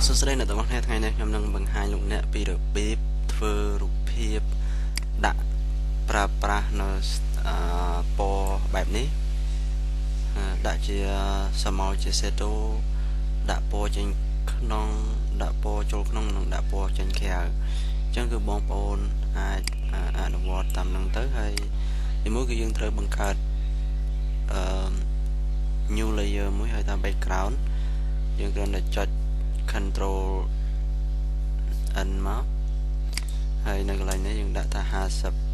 សួស្តីអ្នកទាំងអស់គ្នាថ្ងៃនេះខ្ញុំនឹងបង្ហាញលោកអ្នកពីរបៀបធ្វើរូបភាពដាក់ប្រើប្រាស់នៅពណ៌បែបនេះដាក់ជាសមោលជាសេតូដាក់ពណ៌ចេញក្នុងដាក់ពណ៌ចូលក្នុងនិងដាក់ពណ៌ចេញក្រៅអញ្ចឹងគឺបងប្អូនអាចអនុវត្តតាមនឹងទៅហើយទីមួយគឺយើងត្រូវបង្កើត new layer មួយហើយតាម background យើងគ្រាន់តែចុច control N មកហើយនៅកន្លែងនេះយើងដាក់ថា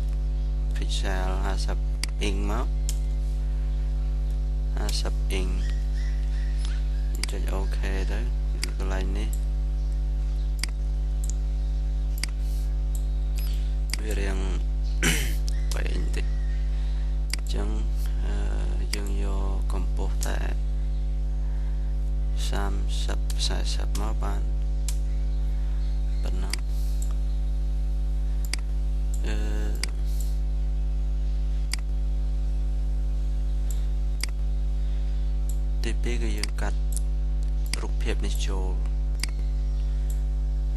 50 pixel 50 inch មក50 inch ចុច OK ទៅកន្លែងនេះវារៀងបែងតិចអញ្ចឹងយើងយកកម្ពស់តែ30 40មកបានប៉ុណ្ណឹងទី2គឺយើងកាត់រូបភាពនេះចូល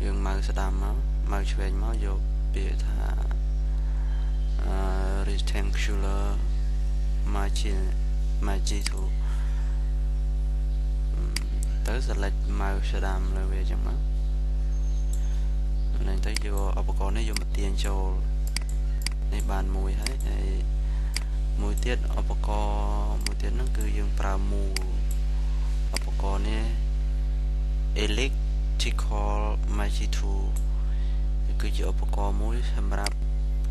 យើងម៉ៅស្ដាំមកម៉ៅឆ្វេងមកយកពាក្យថា rectangular margin to ទៅ select ម៉ៅស្ដាំលើវាអញ្ចឹងមកឡើងទៅយកឧបករណ៍នេះយកមកទាញចូលនេះបានមួយហើយមួយទៀតឧបករណ៍មួយទៀតហ្នឹងគឺយើងប្រើមូលឧបករណ៍នេះ electrical magic tool គឺជាឧបករណ៍មួយសម្រាប់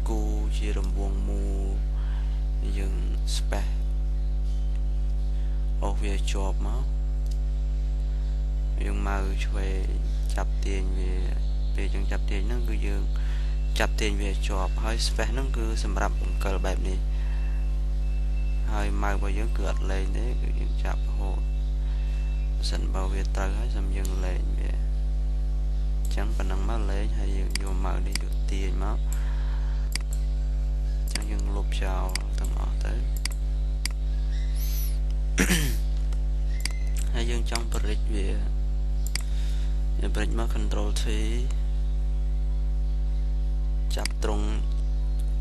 គូជារង្វង់មូលយើង space អស់វាជាប់មកយើងម៉ៅឆ្វេងចាប់ទាញវាពេលយើងចាប់ទាញហ្នឹងគឺយើងចាប់ទាញវាជាប់ហើយ space ហ្នឹងគឺសម្រាប់បង្កិលបែបនេះហើយម៉ៅរបស់យើងគឺអត់លែងទេគឺយើងចាប់រហូតបើសិនបើវាត្រូវហើយសូមយើងលែងវាអញ្ចឹងប៉ុណ្ណឹងមកលែងហើយយើងយកម៉ៅនេះយកទាញមកអញ្ចឹងយើងលុបចោលទាំងអស់ទៅហើយយើងចង់បរិចវាយើងបរិចមក Control T ចាប់ត្រង់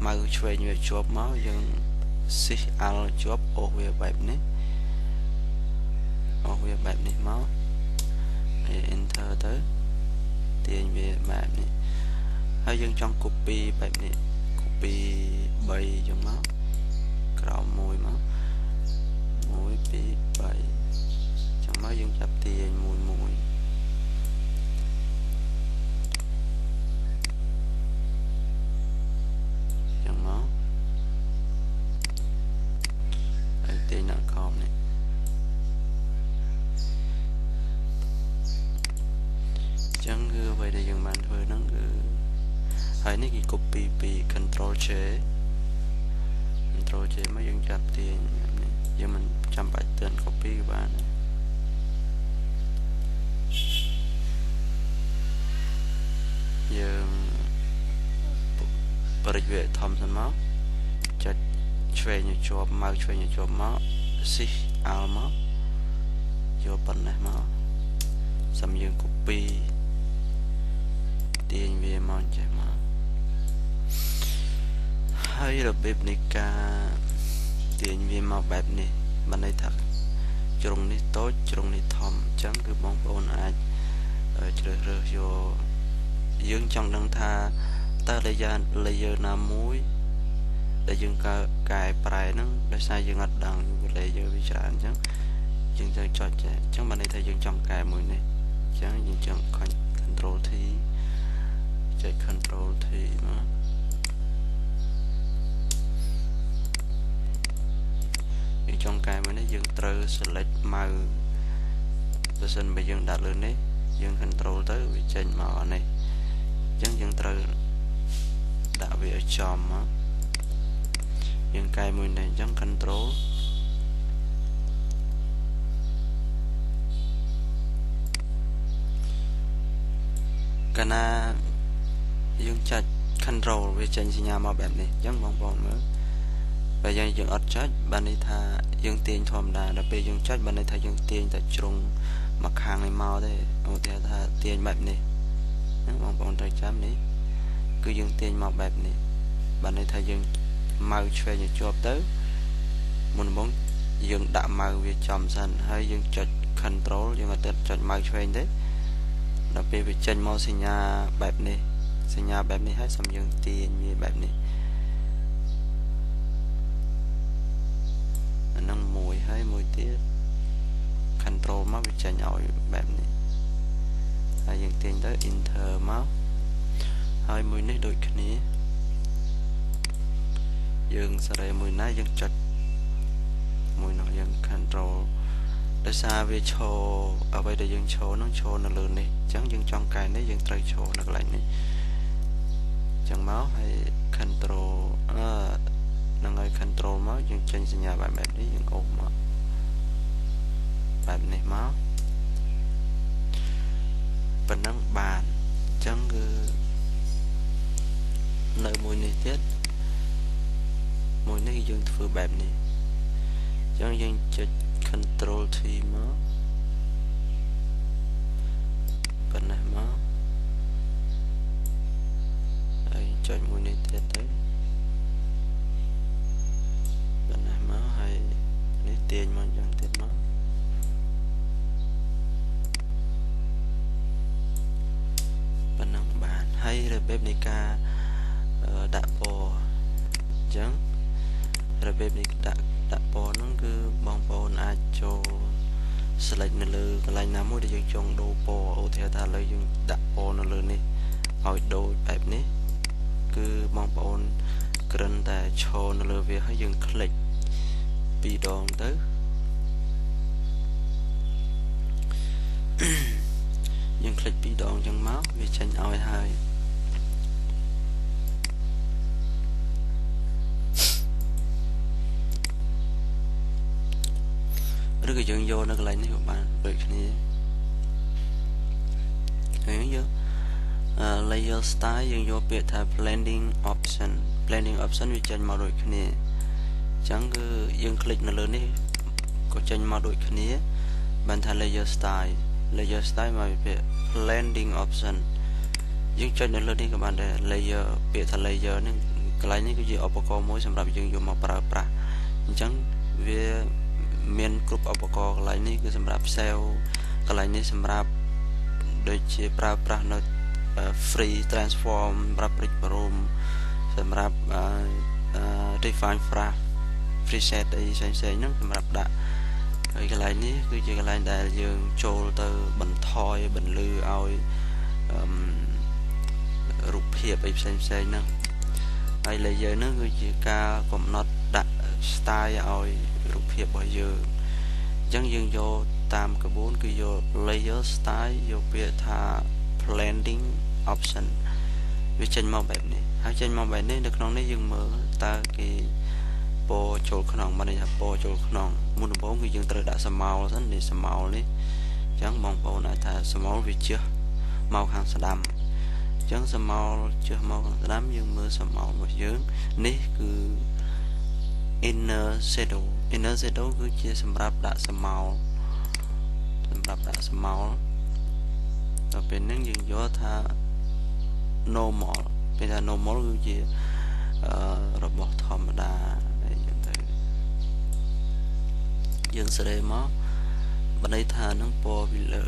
ម៉ៅឆ្វេងវាជាប់មកយើង Shift Alt ជាប់អូសវាបែបនេះអូសវាបែបនេះមកហើយ Enter ទៅទាញវាបែបនេះហើយយើងចង់ copy បែបនេះ copy 3ចឹងមកក្រោមមួយមក1 2 3ចឹងមកយើងចាប់ទាញមួយចឹងមកហើយទាញដល់ខោនេះចឹងគឺអ្វីដែលយើងបានធ្វើហ្នឹងគឺហើយនេះគេ copy ពី Control J មកយើងចាប់ទាញនេះយើងមិនចាំបាច់ទឿន copy ក៏បានយើងបរិចវាធំសិនមកចុចឆ្វេងឲ្យជាប់ម៉ៅឆ្វេងឲ្យជាប់មក Shift Alt មកយកប៉ុណ្ណេះមកសូមយើង copy ទាញវាមកចេះមកហើយរបៀបនៃការទាញវាមកបែបនេះបានន័យថាជ្រុងនេះតូចជ្រុងនេះធំអញ្ចឹងគឺបងប្អូនអាចជ្រើសរើសយកយើងចង់ដឹងថាតើ layer ណាមួយដែលយើងកែប្រែហ្នឹងដោយសារយើងអត់ដឹង layer វាច្រើនអញ្ចឹងយើងត្រូវចុចចេះអញ្ចឹងបានន័យថាយើងចង់កែមួយនេះអញ្ចឹងយើងចង់ Control T ចុច Control T មកយើងចង់កែមួយនេះយើងត្រូវ select ម៉ៅបើសិនបើយើងដាក់លើនេះយើង control ទៅវាចេញមកអានេះអញ្ចឹងយើងត្រូវដាក់វាឲ្យចំមកយើងកែមួយនេះអញ្ចឹង control កាលណាយើងចាច់ control វាចេញសញ្ញាមកបែបនេះអញ្ចឹងបងប្អូនមើលបើយើងអត់ចុចបានន័យថាយើងទាញធម្មតាដល់ពេលយើងចុចបានន័យថាយើងទាញតែជ្រុងមកខាងនេះ mau thế ô thế tha tiền bẹp này nhưng mong bọn trời chám này cứ dừng tiền mau bẹp này bạn này thay dừng mau chơi như chụp tới muốn muốn dừng đạm mau về chậm dần hay dừng chợt control nhưng mà chợt mau chơi đấy đặc biệt về chân mau sinh nhà bẹp này hay xâm dừng tiền như bẹp này nâng mùi hay mùi tiết control máu bị chạy nhậu bẹp này hay dừng tiền tới inter máu hai mùi này đôi cái này dừng sau đây mùi này dừng chật mùi nó dừng control để xa về show ở đây để dừng show nó lừa này chẳng dừng trong cái này dừng trai show nó lại này chẳng máu hay control nó ngay control máu dừng chân sinh nhà bạn bẹp đấy dừng ôm máu bẹp này máu phần năng bàn chẳng cứ nơi mùi này tiết mùi này dừng vừa bẹp này chẳng dừng chật control thì máu phần này máu đây chọn mùi này tiết đấy phần này máu hay lấy tiền mà chẳng tiền máu phần năng bàn hay là bếp này ca đã bò chẳng rồi bếp này đã bò nó cứ bong bò ai cho select nó lư cái này nằm ở đây dùng trong đồ bò ô theo ta lấy dùng đã bò nó lư này hỏi đồ bếp này cứ bong bò cần tại cho nó lư việc hay dùng click bị đòn tới dùng click bị đòn trong máu vì tranh oi hai rất là dừng vô nó lại này các bạn được này thấy chưa layer style dừng vô biệt là blending option vì tranh màu đổi cái này chẳng cứ dừng click nó lớn đi có tranh màu đổi cái này bạn thay layer style mà biệt blending option dừng tranh nó lớn đi các bạn để layer biệt là layer nên cái này cái gì opco mới sản phẩm dừng vô màu pra chẳng về miền group opco cái này cái sản phẩm sale cái này sản phẩm đối chế pra nó free transform rapid room sản phẩm define fra preset đây xem nó sản phẩm đã cái này ní cứ cái này là dương trôi từ bình thoi bình lư oi rụp hiệp ấy xem nó hay là giờ nó cứ chỉ ca cũng nó đặt style oi rụp hiệp bao giờ chẳng dừng vô tam cái bốn cứ vô layer style vô biệt tha blending option với tranh màu bẹp này hai tranh màu bẹp này được nó này dừng mở ta cái po trôi khăn mà này là po trôi khăn muốn bốn cái dừng từ đã sầm màu rất là sầm màu đấy chẳng mong po này thà sầm màu vì chưa màu hàng đậm chẳng sầm màu chưa màu hàng đậm nhưng mưa sầm màu một dướng ní cứ inner shadow cứ chia sầm ráp đã sầm màu rồi bên những dừng gió tha normal bây giờ normal cứ chia robot thầm đa dương sẽ đây máu bên đây tha nó po bị lỡ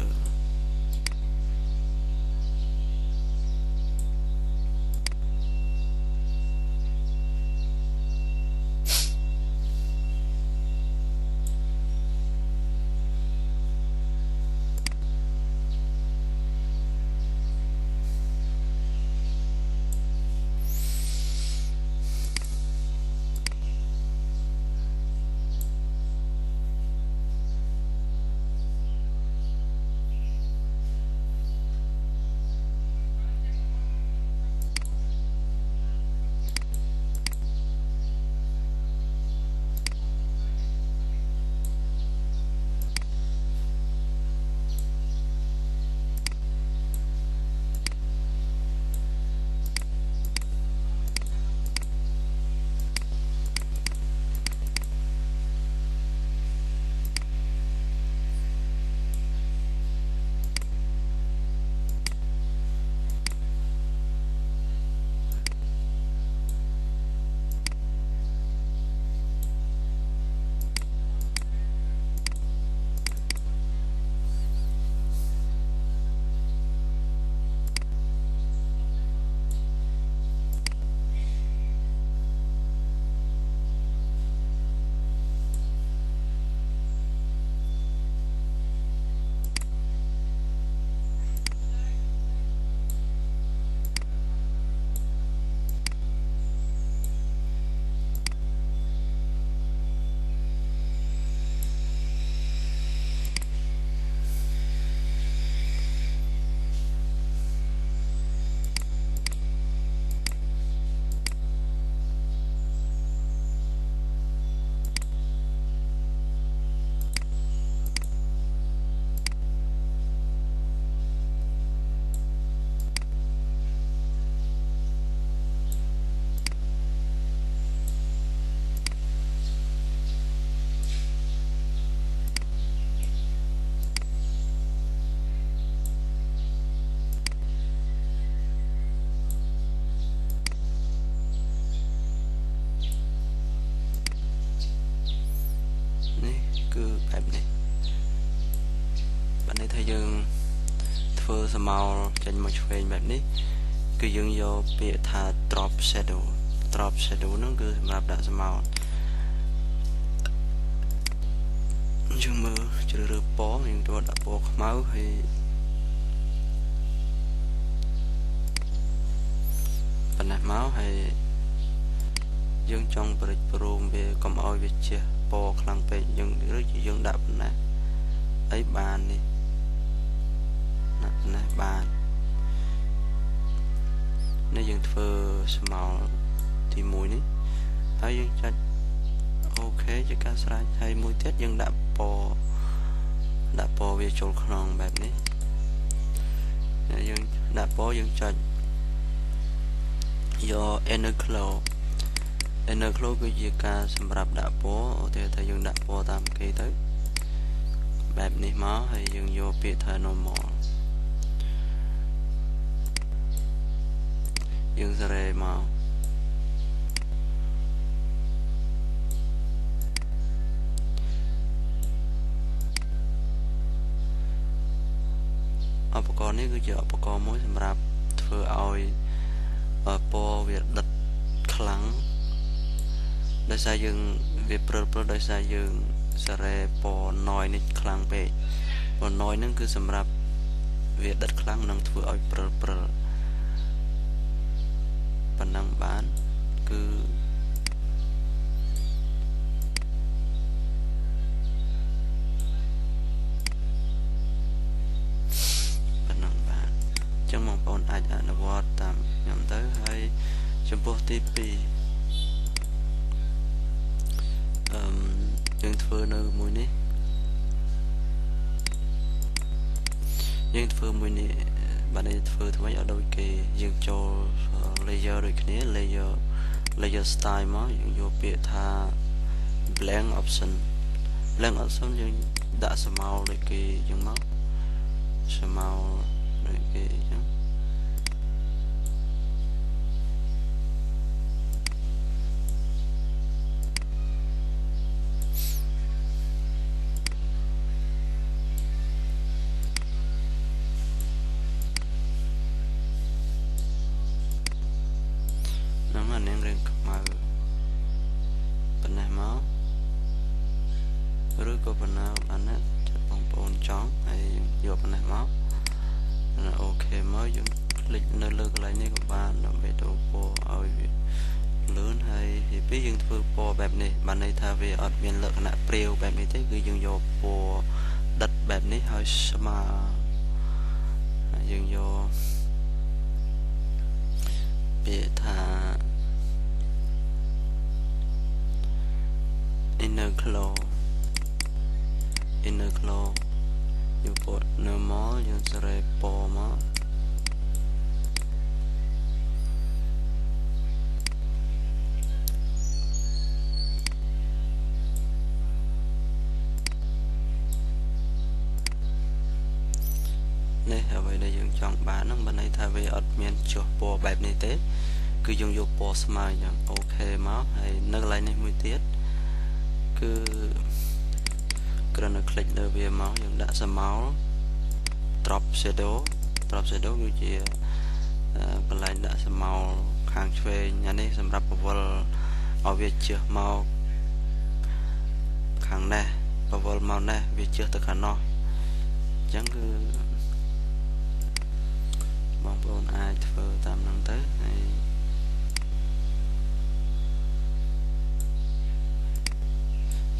ថាយើងធ្វើស្មៅចេញមកឆ្វេងបែបនេះគឺយើងយកពាក្យថា drop shadow ហ្នឹងគឺសម្រាប់ដាក់ស្មៅយើងមើលជ្រើសរើសពណ៌យើងចូលដាក់ពណ៌ខ្មៅហើយប៉ុណ្ណេះមកហើយយើងចង់ប្រព្រឹត្តវាកុំឲ្យវាជះពណ៌ខ្លាំងពេកយើងឬយើងដាក់ប៉ុណ្ណេះអីបាននេះដាក់ប៉ុណ្ណេះបាននេះយើងធ្វើស្មៅទី1នេះហើយយើងចាច់អូខេជាការស្រេចហើយមួយទៀតយើងដាក់ពណ៌វាចូលក្នុងបែបនេះយើងដាក់ពណ៌យើងចុចយក inner glow គឺជាការសម្រាប់ដាក់ពណ៌ឧទាហរណ៍ថាយើងដាក់ពណ៌តាមគេទៅបែបនេះមកហើយយើងយកពាក្យថា normal យើងសេរីមកឧបករណ៍នេះគឺជាឧបករណ៍មួយសម្រាប់ធ្វើឲ្យពណ៌វាដិតខ្លាំងដោយសារយើងវាព្រិលដោយសារយើងសារ៉េពណ៌ noise នេះខ្លាំងពេកពណ៌ noise ហ្នឹងគឺសម្រាប់វាដិតខ្លាំងនឹងធ្វើឲ្យព្រិលប៉ុណ្ណឹងបានគឺប៉ុណ្ណឹងបានអញ្ចឹងបងប្អូនអាចអនុវត្តតាមខ្ញុំទៅហើយចំពោះទី2យើងធ្វើនៅមួយនេះបាទនេះធ្វើថ្មីឲ្យដូចគេយើងចូល layer ដូចគ្នា layer style មកយើងយកពាក្យថា blank option យើងដាក់ស្មៅដូចគេអញ្ចឹងមកស្មៅដូចគេអញ្ចឹងនាងរៀងខ្មៅប៉ុណ្ណេះមកឬក៏ប៉ុណ្ណាបានណាចាំបងប្អូនចង់ហើយយកប៉ុណ្ណេះមកអូខេមកយើងคลิกនៅលើកន្លែងនេះក៏បានដើម្បីដូរពណ៌ឲ្យវាលឿនហើយទី2យើងធ្វើពណ៌បែបនេះបានន័យថាវាអត់មានលក្ខណៈព្រាវបែបនេះទេគឺយើងយកពណ៌ដិតបែបនេះឲ្យស្មើយើងយកពាក្យថាinner glow យកពណ៌ normal យើងសេរីពណ៌មកនេះអ្វីដែលយើងចង់បានហ្នឹងបានន័យថាវាអត់មានចុះពណ៌បែបនេះទេគឺយើងយកពណ៌ស្មើអញ្ចឹងអូខេមកហើយនៅកន្លែងនេះមួយទៀតគឺគ្រាន់តែคลิกលើវាមកយើងដាក់ស្មៅ drop shadow គឺជាកន្លែងដាក់ស្មៅខាងឆ្វេងអានេះសម្រាប់ពវល់ឲ្យវាជះមកខាងនេះពវល់មកនេះវាជះទៅខាងនោះអញ្ចឹងគឺបងប្អូនអាចធ្វើតាមហ្នឹងទៅហើយ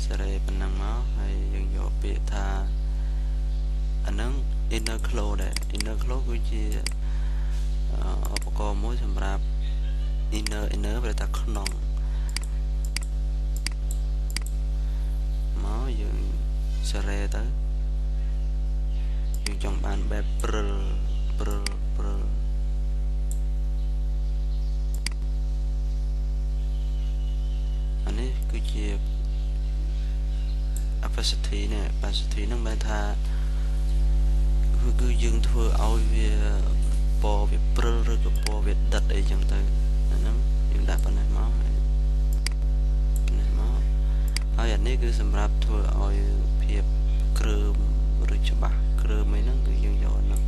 សេរីប៉ុណ្ណឹងមកហើយយើងយកពាក្យថាអាហ្នឹង inner glow ដែរ inner glow គឺជាឧបករណ៍មួយសម្រាប់ inner ប្រែថាក្នុងមកយើងសេរីទៅយើងចង់បានបែបព្រិលអានេះគឺជា opacity នេះ opacity ហ្នឹងបែរថាគឺយើងធ្វើឲ្យវាពណ៌វាព្រិលឬក៏ពណ៌វាដិតអីចឹងទៅអាហ្នឹងយើងដាក់ប៉ុណ្ណេះមកហើយអានេះគឺសម្រាប់ធ្វើឲ្យភាពគ្រើមឬច្បាស់គ្រើ គ្រើមអីហ្នឹងគឺយើងយកហ្នឹង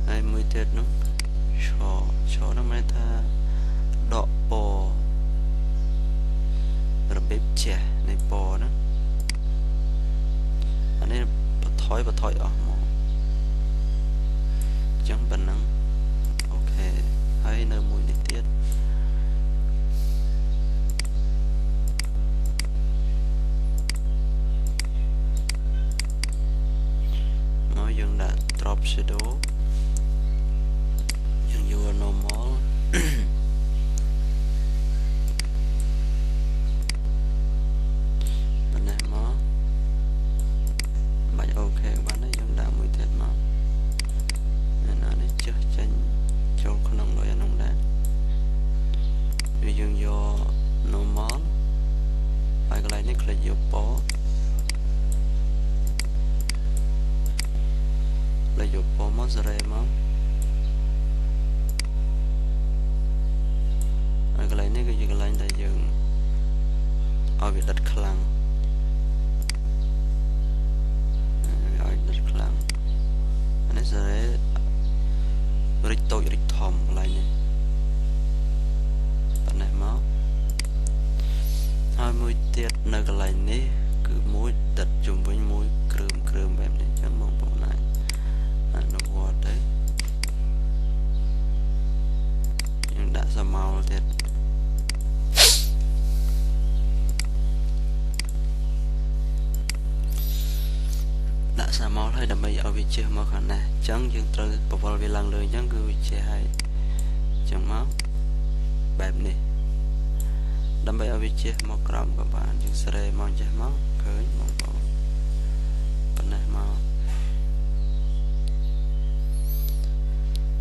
ហើយមួយទៀតហ្នឹងឈហ្នឹងមានថាដកពណ៌របៀបជះនៃពណ៌ហ្នឹងអានេះបន្ថយអស់មកអញ្ចឹងប៉ុណ្ណឹងអូខេហើយនៅមួយនេះទៀតមកយើងដាក់ drop shadow យើងយក normal ប៉ុណ្ណេះមកបាច់អូខេបានហើយយើងដាក់មួយទៀតមកអានេះចុះចេញចូលក្នុងដូចអានោះដែរវាយើងយក normal ហើយកន្លែងនេះคลิกយកពណ៌យកពណ៌មកសេរីមកហើយកន្លែងនេះគឺជាកន្លែងដែលយើងឲ្យវាដិតខ្លាំងឲ្យដិតខ្លាំងអានេះសេរីរិចតូចរិចធំកន្លែងនេះប៉ុណ្ណេះមកហើយមួយទៀតនៅកន្លែងនេះគឺមួយដិតជុំវិញមួយគ្រើមបែបនេះអញ្ចឹងបងប្អូនអាចអនុវត្តទៅយើងដាក់សមោលទៀតដាក់សមោលឲ្យដើម្បីឲ្យវាជះមកខាងនេះអញ្ចឹងយើងត្រូវបវល់វាឡើងលើអញ្ចឹងគឺវាជះឲ្យអញ្ចឹងមកបែបនេះដើម្បីឲ្យវាជះមកក្រោមក៏បានយើងស្រែមកចេះមកឃើញបងប្អូនប៉ុណ្ណេះមក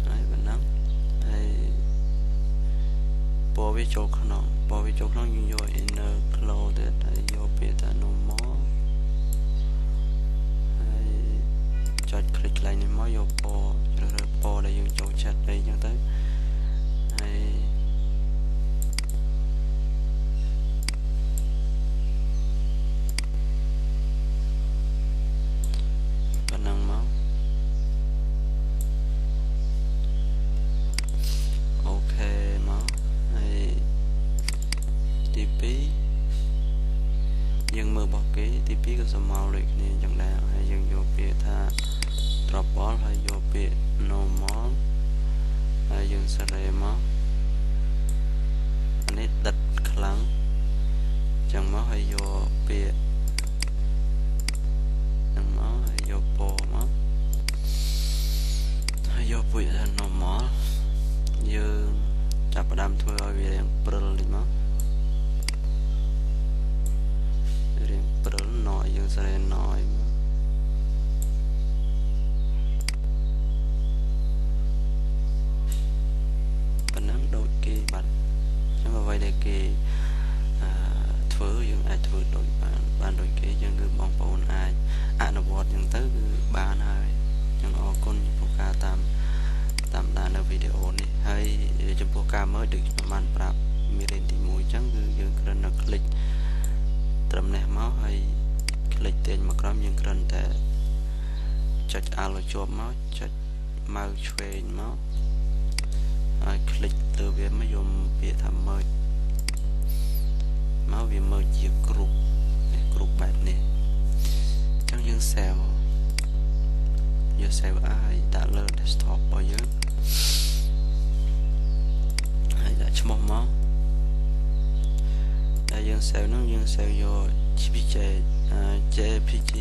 ហើយប៉ុណ្ណឹងហើយពណ៌វាចូលក្នុងយើងយក inner glow ទៀតហើយយកពាក្យថា normal ហើយចុច click កន្លែងនេះមកយកពណ៌ជ្រើសរើសពណ៌ដែលយើងចូលចិត្តអីចឹងទៅហើយប៉ុណ្ណឹងមកអូខេមកហើយទី2យើងមើលរបស់គេទី2ក៏សមោលដូចគ្នាអញ្ចឹងដែរហើយយើងយកពាក្យថា drop ball ហើយយកពាក្យ normal ហើយយើងសេរីមកអានេះដិតខ្លាំងអញ្ចឹងមកហើយយកពាក្យហ្នឹងមកហើយយកពណ៌មកហើយយកពាក្យថា normal យើងចាប់ផ្ដើមធ្វើឲ្យវារៀងព្រិលតិចមករៀងព្រិលណយយើងសេរីណយមកប៉ុណ្ណឹងដូចគេបាត់អញ្ចឹងអ្វីដែលគេធ្វើយើងអាចធ្វើដូចបានដូចគេអញ្ចឹងគឺបងប្អូនអាចអនុវត្តអញ្ចឹងទៅគឺបានហើយអញ្ចឹងអរគុណចំពោះការតាមដាននៅវីដេអូនេះហើយចំពោះការមើលដូចខ្ញុំបានប្រាប់មេរៀនទី1អញ្ចឹងគឺយើងគ្រាន់តែคลิกត្រឹមនេះមកហើយคลิกទាញមកក្រោមយើងគ្រាន់តែចុច Alt ឲ្យជាប់មកចុច mouse ឆ្វេងមកហើយคลิกលើវាមកយកពាក្យថា merge មកវា merge ជាgroup បែបនេះអញ្ចឹងយើង save យក save ឲ្យដាក់លើ desktop របស់យើងហើយដាក់ឈ្មោះមកតែយើង save នោះយើង save យក JPG